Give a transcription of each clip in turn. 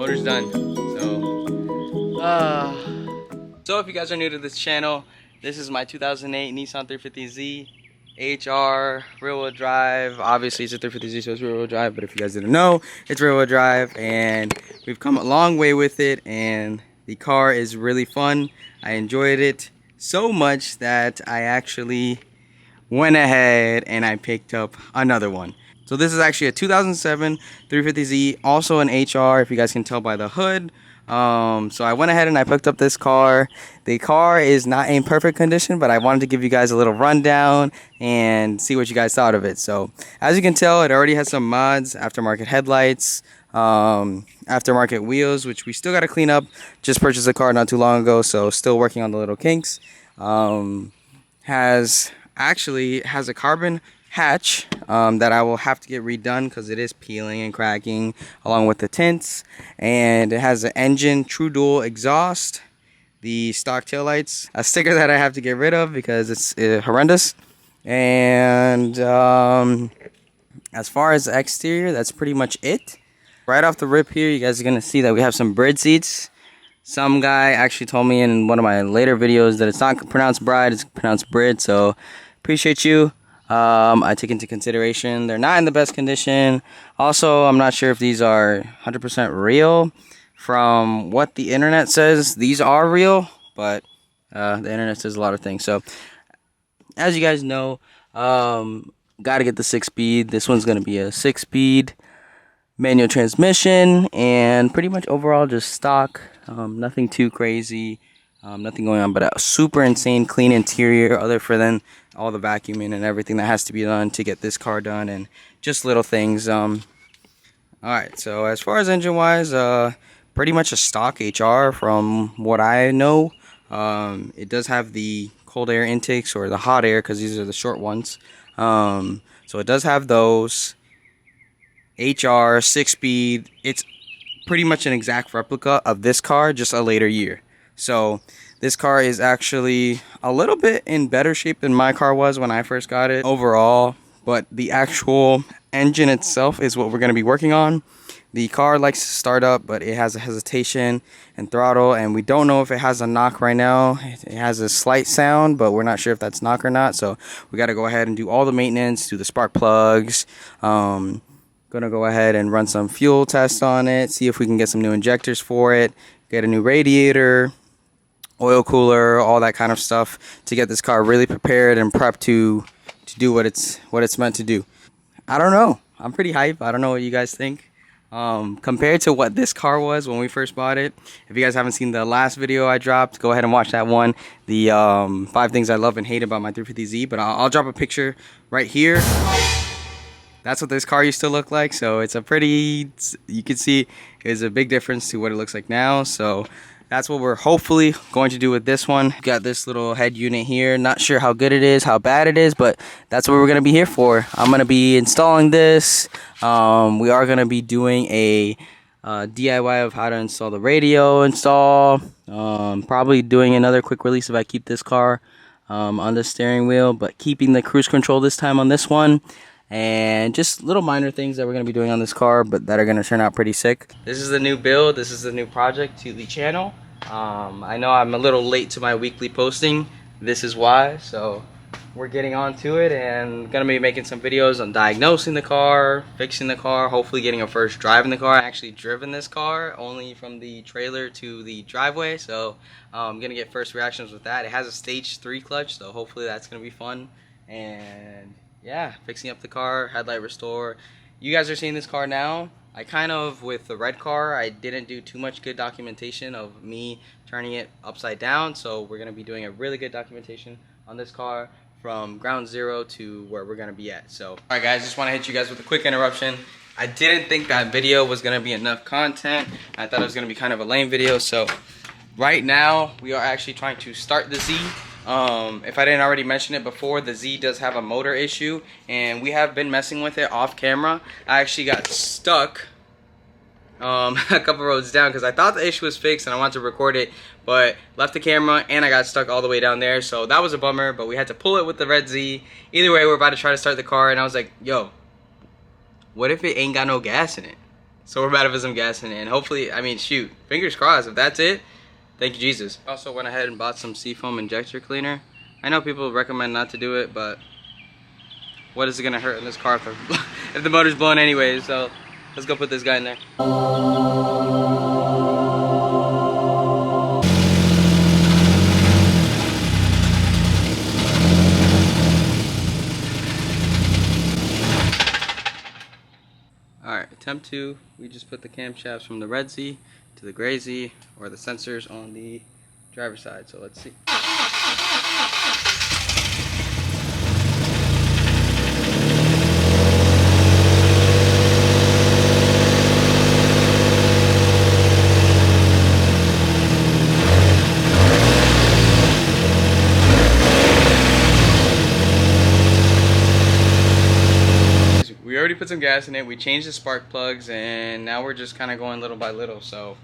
motor's done. So if you guys are new to this channel, this is my 2008 Nissan 350Z HR rear-wheel drive. Obviously it's a 350Z, so it's rear-wheel drive, but if you guys didn't know, it's rear-wheel drive, and we've come a long way with it, and the car is really fun. I enjoyed it so much that I actually went ahead and I picked up another one. So this is actually a 2007 350Z, also an HR, if you guys can tell by the hood. So I went ahead and I picked up this car. The car is not in perfect condition, but I wanted to give you guys a little rundown and see what you guys thought of it. So as you can tell, it already has some mods: aftermarket headlights, aftermarket wheels, which we still got to clean up. Just purchased a car not too long ago, so still working on the little kinks. Has a carbon hatch that I will have to get redone because it is peeling and cracking, along with the tints. And it has an engine true dual exhaust, the stock taillights, a sticker that I have to get rid of because it's horrendous. And as far as the exterior, that's pretty much it. Right off the rip here, you guys are going to see that we have some Bride seats. Some guy actually told me in one of my later videos that it's not pronounced bride, it's pronounced Brid, so appreciate you. I take into consideration they're not in the best condition. Also, I'm not sure if these are 100% real. From what the internet says, these are real, but the internet says a lot of things. So, as you guys know, got to get the 6-speed. This one's going to be a 6-speed manual transmission, and pretty much overall just stock. Nothing too crazy, nothing going on, but a super insane clean interior, other than all the vacuuming and everything that has to be done to get this car done, and just little things. Alright, so as far as engine wise, pretty much a stock HR from what I know. It does have the cold air intakes, or the hot air, because these are the short ones. So it does have those. HR 6-speed. It's pretty much an exact replica of this car, just a later year. So this car is actually a little bit in better shape than my car was when I first got it overall, but the actual engine itself is what we're going to be working on. The car likes to start up, but it has a hesitation and throttle, and we don't know if it has a knock right now. It has a slight sound, but we're not sure if that's knock or not, so we got to go ahead and do all the maintenance, do the spark plugs. Gonna go ahead and run some fuel tests on it, see if we can get some new injectors for it, get a new radiator, oil cooler, all that kind of stuff to get this car really prepared and prepped to do what it's meant to do. I don't know. I'm pretty hyped. I don't know what you guys think. Compared to what this car was when we first bought it. If you guys haven't seen the last video I dropped, go ahead and watch that one. The 5 things I love and hate about my 350Z. But I'll drop a picture right here. That's what this car used to look like, so it's a pretty, you can see there's a big difference to what it looks like now. So that's what we're hopefully going to do with this one. Got this little head unit here. Not sure how good it is, how bad it is, but that's what we're going to be here for. I'm going to be installing this. We are going to be doing a DIY of how to install the radio install. Probably doing another quick release if I keep this car on the steering wheel, but keeping the cruise control this time on this one. And just little minor things that we're going to be doing on this car, but that are going to turn out pretty sick. This is the new build. This is the new project to the channel. I know I'm a little late to my weekly posting. This is why. So we're getting on to it, and going to be making some videos on diagnosing the car, fixing the car, hopefully getting a first drive in the car. I actually driven this car only from the trailer to the driveway, so I'm going to get first reactions with that. It has a stage 3 clutch, so hopefully that's going to be fun. And yeah, fixing up the car, headlight restore. You guys are seeing this car now. I kind of, with the red car, I didn't do too much good documentation of me turning it upside down. So we're going to be doing a really good documentation on this car from ground zero to where we're going to be at. So, all right guys, just want to hit you guys with a quick interruption. I didn't think that video was going to be enough content. I thought it was going to be kind of a lame video. So right now, we are actually trying to start the Z. If I didn't already mention it before, the Z does have a motor issue, and we have been messing with it off camera. I actually got stuck a couple roads down because I thought the issue was fixed and I wanted to record it, but left the camera and I got stuck all the way down there, so that was a bummer. But we had to pull it with the red Z. Either way, we're about to try to start the car, and I was like, yo, what if it ain't got no gas in it? So we're about to put some gas in it, and hopefully, I mean, shoot, fingers crossed, if that's it, thank you, Jesus. Also went ahead and bought some Seafoam injector cleaner. I know people recommend not to do it, but what is it gonna hurt in this car if the motor's blowing anyway? So let's go put this guy in there. Alright, attempt 2, we just put the camshafts from the red Z to the gray Z, or the sensors on the driver's side, so let's see. We already put some gas in it, we changed the spark plugs, and now we're just kind of going little by little. So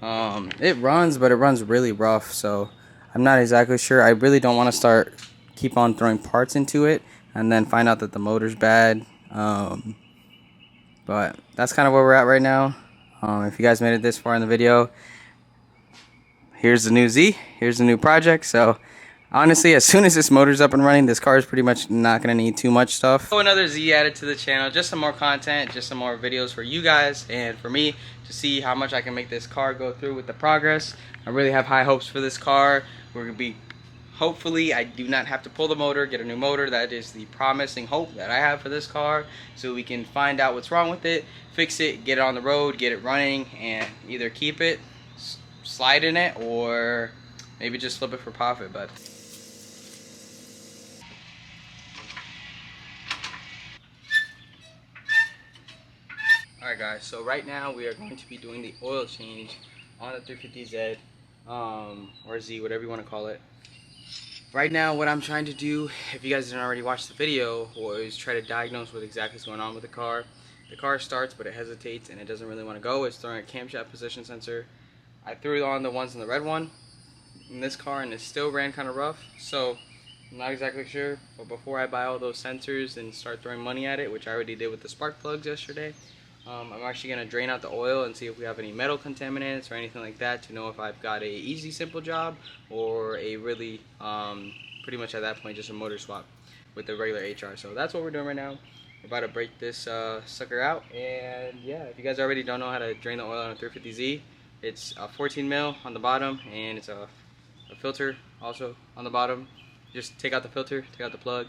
it runs, but it runs really rough, so I'm not exactly sure. I really don't want to keep on throwing parts into it and then find out that the motor's bad. But that's kind of where we're at right now. If you guys made it this far in the video, here's the new Z, here's the new project. So honestly, as soon as this motor's up and running, this car is pretty much not going to need too much stuff. So another Z added to the channel, just some more content, just some more videos for you guys and for me to see how much I can make this car go through with the progress. I really have high hopes for this car. We're going to be, hopefully I do not have to pull the motor, get a new motor. That is the promising hope that I have for this car, so we can find out what's wrong with it, fix it, get it on the road, get it running, and either keep it, slide in it, or maybe just flip it for profit. But alright guys, so right now we are going to be doing the oil change on the 350Z, or Z, whatever you want to call it. Right now what I'm trying to do, if you guys didn't already watch the video, was try to diagnose what exactly is going on with the car. The car starts, but it hesitates and it doesn't really want to go. It's throwing a camshaft position sensor. I threw on the ones in the red one in this car, and it still ran kind of rough, so I'm not exactly sure. But before I buy all those sensors and start throwing money at it, which I already did with the spark plugs yesterday, I'm actually going to drain out the oil and see if we have any metal contaminants or anything like that, to know if I've got a easy simple job or a really pretty much at that point just a motor swap with the regular HR. So that's what we're doing right now. We're about to break this sucker out, and yeah, if you guys already don't know how to drain the oil on a 350Z, it's a 14 mil on the bottom, and it's a filter also on the bottom. Just take out the filter, take out the plug,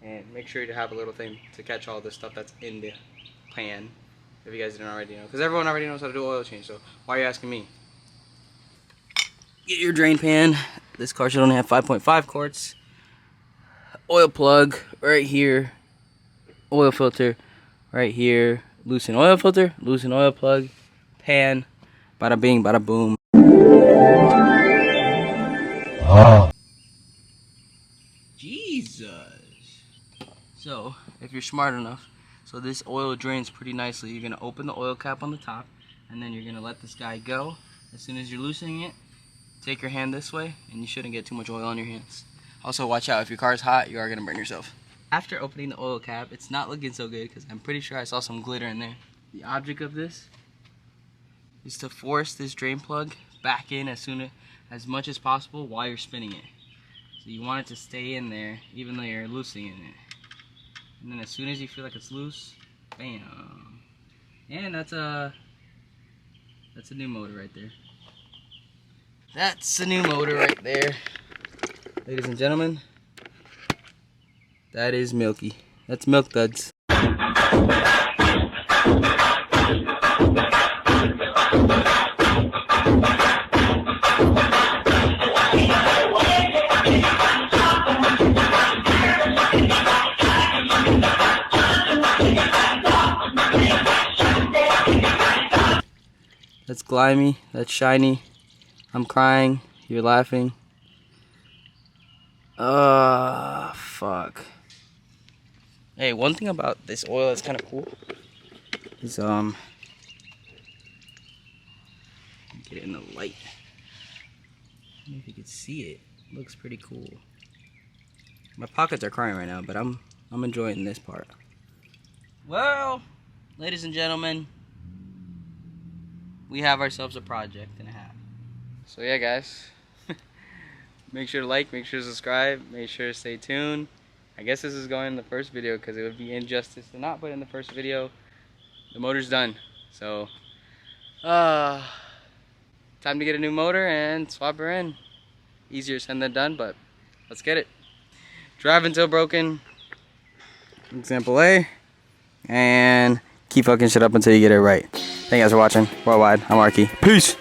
and make sure to have a little thing to catch all the stuff that's in the pan, if you guys didn't already know, because everyone already knows how to do oil change, so why are you asking me? Get your drain pan. This car should only have 5.5 quarts. Oil plug right here. Oil filter right here. Loosen oil filter, loosen oil plug, pan. Bada bing, bada boom. Oh. Jesus. So, if you're smart enough, so this oil drains pretty nicely. You're going to open the oil cap on the top, and then you're going to let this guy go. As soon as you're loosening it, take your hand this way, and you shouldn't get too much oil on your hands. Also, watch out. If your car is hot, you are going to burn yourself. After opening the oil cap, it's not looking so good because I'm pretty sure I saw some glitter in there. The object of this is to force this drain plug back in as much as possible while you're spinning it. So you want it to stay in there even though you're loosening it. And then as soon as you feel like it's loose, bam. And that's a new motor right there. That's a new motor right there. Ladies and gentlemen, that is Milky. That's Milk Duds. That's Glimey, that's Shiny. I'm crying, you're laughing. Fuck. Hey, one thing about this oil that's kind of cool is, get it in the light. I don't know if you can see it. It looks pretty cool. My pockets are crying right now, but I'm enjoying this part. Well, ladies and gentlemen, we have ourselves a project and a half. So yeah, guys, make sure to like, make sure to subscribe, make sure to stay tuned. I guess this is going in the first video because it would be injustice to not put in the first video. The motor's done, so time to get a new motor and swap her in. Easier said than done, but let's get it. Drive until broken, example A, and keep fucking shit up until you get it right. Thank you guys for watching. Worldwide, I'm Arky. Peace.